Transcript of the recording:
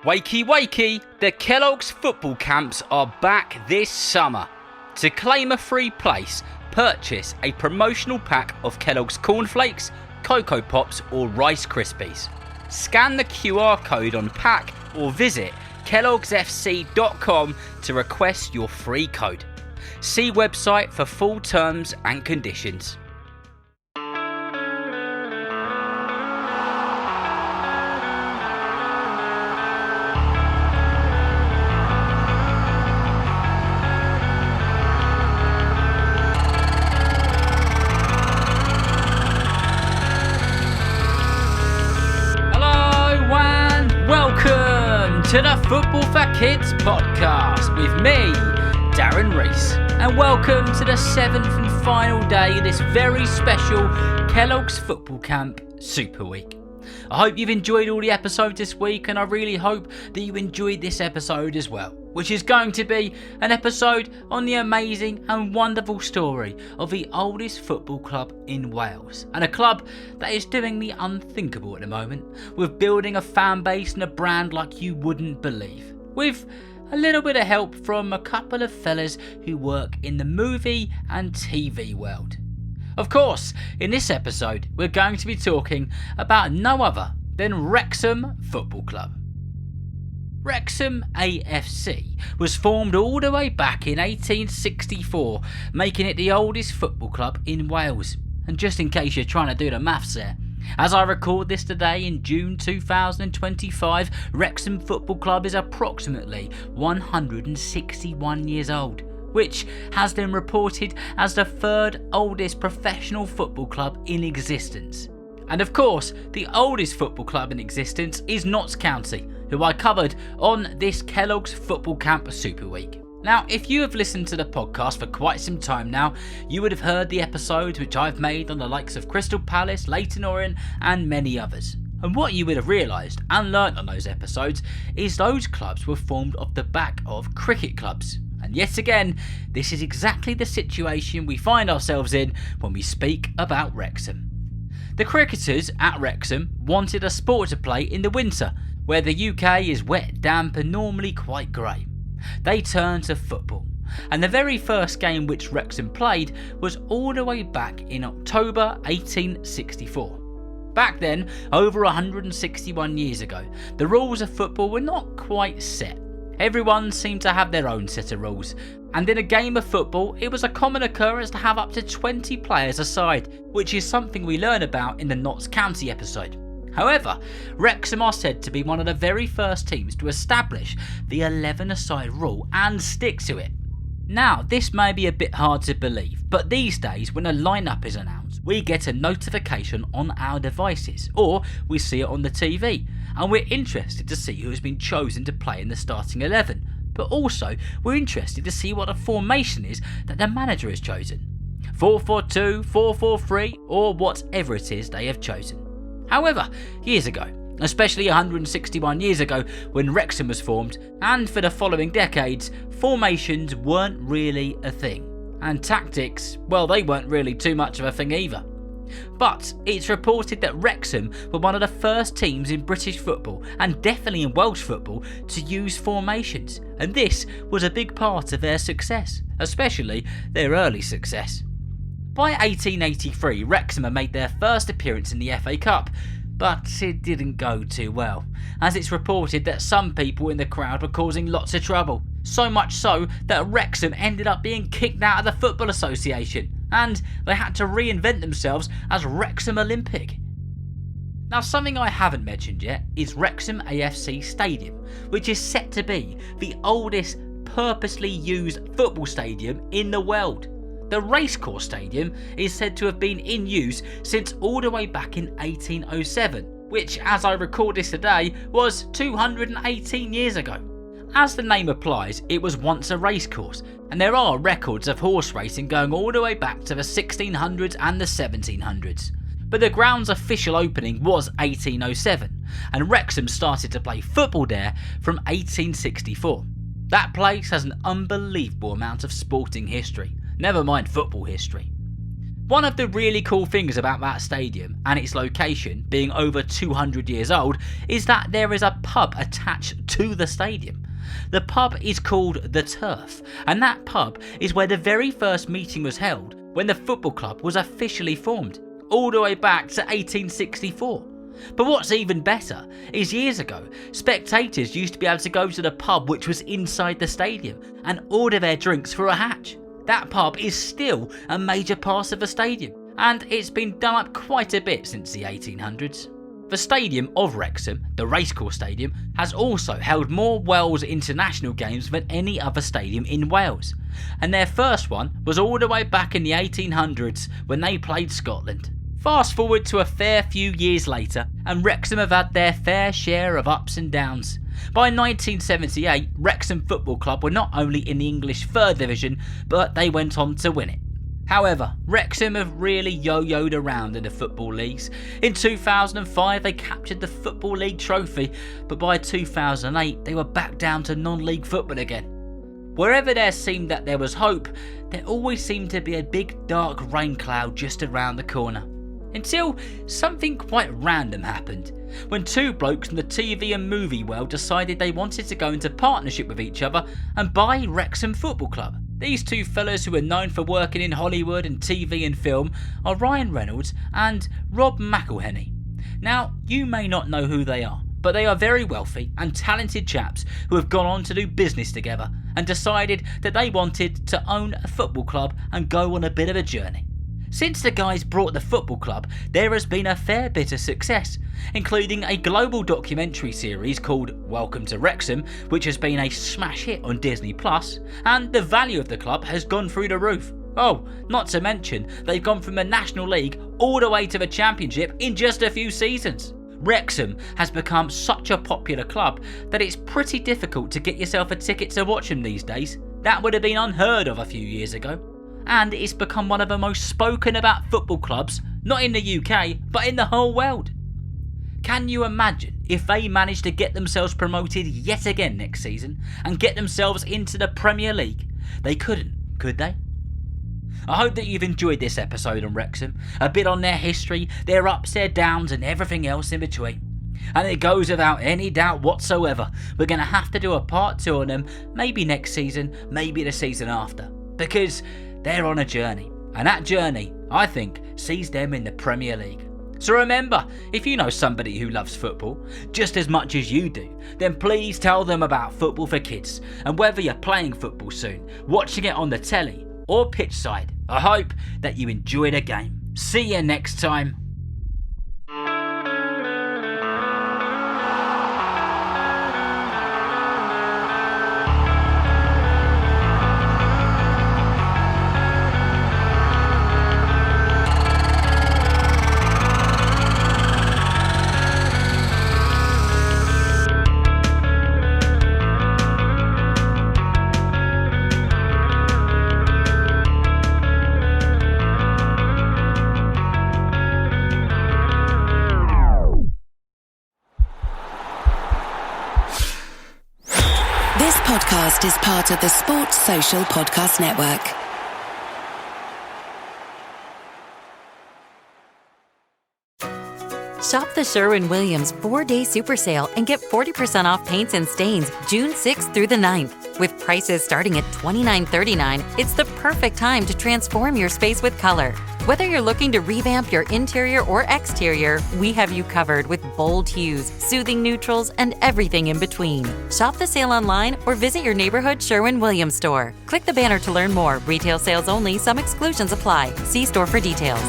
Wakey wakey, the Kellogg'S football camps are back this summer. To claim a free place, purchase a promotional pack of Kellogg's cornflakes, Cocoa Pops or Rice Krispies. Scan the QR code on pack or visit kellogg'sfc.com to request your free code. See website for full terms and conditions. Welcome to the Football for Kids podcast with me, Darren Rees, and welcome to the 7th and final day of this very special Kellogg's Football Camp Super Week. I hope you've enjoyed all the episodes this week, and I really hope that you enjoyed this episode as well, which is going to be an episode on the amazing and wonderful story of the oldest football club in Wales, and a club that is doing the unthinkable at the moment, with building a fan base and a brand like you wouldn't believe, with a little bit of help from a couple of fellas who work in the movie and TV world. Of course, in this episode, we're going to be talking about no other than Wrexham Football Club. Wrexham AFC was formed all the way back in 1864, making it the oldest football club in Wales. And just in case you're trying to do the maths there, as I record this today in June 2025, Wrexham Football Club is approximately 161 years old, which has been reported as the third oldest professional football club in existence. And of course, the oldest football club in existence is Notts County, who I covered on this Kellogg's Football Camp Super Week. Now, if you have listened to the podcast for quite some time now, you would have heard the episodes which I've made on the likes of Crystal Palace, Leyton Orient and many others. And what you would have realised and learnt on those episodes is those clubs were formed off the back of cricket clubs. And yet again, this is exactly the situation we find ourselves in when we speak about Wrexham. The cricketers at Wrexham wanted a sport to play in the winter, where the UK is wet, damp and normally quite grey. They turned to football, and the very first game which Wrexham played was all the way back in October 1864. Back then, over 161 years ago, the rules of football were not quite set. Everyone seemed to have their own set of rules, and in a game of football it was a common occurrence to have up to 20 players a side, which is something we learn about in the Notts County episode. However, Wrexham are said to be one of the very first teams to establish the 11-a-side rule and stick to it. Now, this may be a bit hard to believe, but these days when a lineup is announced, we get a notification on our devices, or we see it on the TV, and we're interested to see who has been chosen to play in the starting 11. But also, we're interested to see what the formation is that the manager has chosen. 4-4-2, 4-4-3, or whatever it is they have chosen. However, years ago, especially 161 years ago when Wrexham was formed, and for the following decades, formations weren't really a thing. And tactics, well, they weren't really too much of a thing either. But it's reported that Wrexham were one of the first teams in British football, and definitely in Welsh football, to use formations. And this was a big part of their success, especially their early success. By 1883, Wrexham had made their first appearance in the FA Cup, but it didn't go too well, as it's reported that some people in the crowd were causing lots of trouble. So much so that Wrexham ended up being kicked out of the Football Association, and they had to reinvent themselves as Wrexham Olympic. Now, something I haven't mentioned yet is Wrexham AFC Stadium, which is set to be the oldest purposely used football stadium in the world. The Racecourse Stadium is said to have been in use since all the way back in 1807, which, as I record this today, was 218 years ago. As the name applies, it was once a racecourse, and there are records of horse racing going all the way back to the 1600s and the 1700s. But the ground's official opening was 1807, and Wrexham started to play football there from 1864. That place has an unbelievable amount of sporting history, never mind football history. One of the really cool things about that stadium and its location being over 200 years old is that there is a pub attached to the stadium. The pub is called The Turf, and that pub is where the very first meeting was held when the football club was officially formed, all the way back to 1864. But what's even better is years ago, spectators used to be able to go to the pub which was inside the stadium and order their drinks through a hatch. That pub is still a major part of the stadium, and it's been done up quite a bit since the 1800s. The stadium of Wrexham, the racecourse stadium, has also held more Wales international games than any other stadium in Wales, and their first one was all the way back in the 1800s when they played Scotland. Fast forward to a fair few years later, and Wrexham have had their fair share of ups and downs. By 1978, Wrexham Football Club were not only in the English 3rd Division, but they went on to win it. However, Wrexham have really yo-yoed around in the football leagues. In 2005 they captured the Football League trophy, but by 2008 they were back down to non-league football again. Wherever there seemed that there was hope, there always seemed to be a big dark rain cloud just around the corner. Until something quite random happened, when two blokes from the TV and movie world decided they wanted to go into partnership with each other and buy Wrexham Football Club. These two fellas, who are known for working in Hollywood and TV and film, are Ryan Reynolds and Rob McElhenney. Now, you may not know who they are, but they are very wealthy and talented chaps who have gone on to do business together and decided that they wanted to own a football club and go on a bit of a journey. Since the guys brought the football club, there has been a fair bit of success, including a global documentary series called Welcome to Wrexham, which has been a smash hit on Disney+, and the value of the club has gone through the roof. Oh, not to mention, they've gone from the National League all the way to the Championship in just a few seasons. Wrexham has become such a popular club that it's pretty difficult to get yourself a ticket to watch them these days. That would have been unheard of a few years ago. And it's become one of the most spoken about football clubs, not in the UK, but in the whole world. Can you imagine if they managed to get themselves promoted yet again next season and get themselves into the Premier League? They couldn't, could they? I hope that you've enjoyed this episode on Wrexham, a bit on their history, their ups, their downs and everything else in between. And it goes without any doubt whatsoever, we're going to have to do a part 2 on them, maybe next season, maybe the season after, because they're on a journey, and that journey, I think, sees them in the Premier League. So remember, if you know somebody who loves football just as much as you do, then please tell them about Football for Kids, and whether you're playing football soon, watching it on the telly or pitch side, I hope that you enjoy the game. See you next time. This podcast is part of the Sports Social Podcast Network. Shop the Sherwin-Williams 4-Day Super Sale and get 40% off paints and stains June 6th through the 9th. With prices starting at $29.39, it's the perfect time to transform your space with color. Whether you're looking to revamp your interior or exterior, we have you covered with bold hues, soothing neutrals, and everything in between. Shop the sale online or visit your neighborhood Sherwin-Williams store. Click the banner to learn more. Retail sales only. Some exclusions apply. See store for details.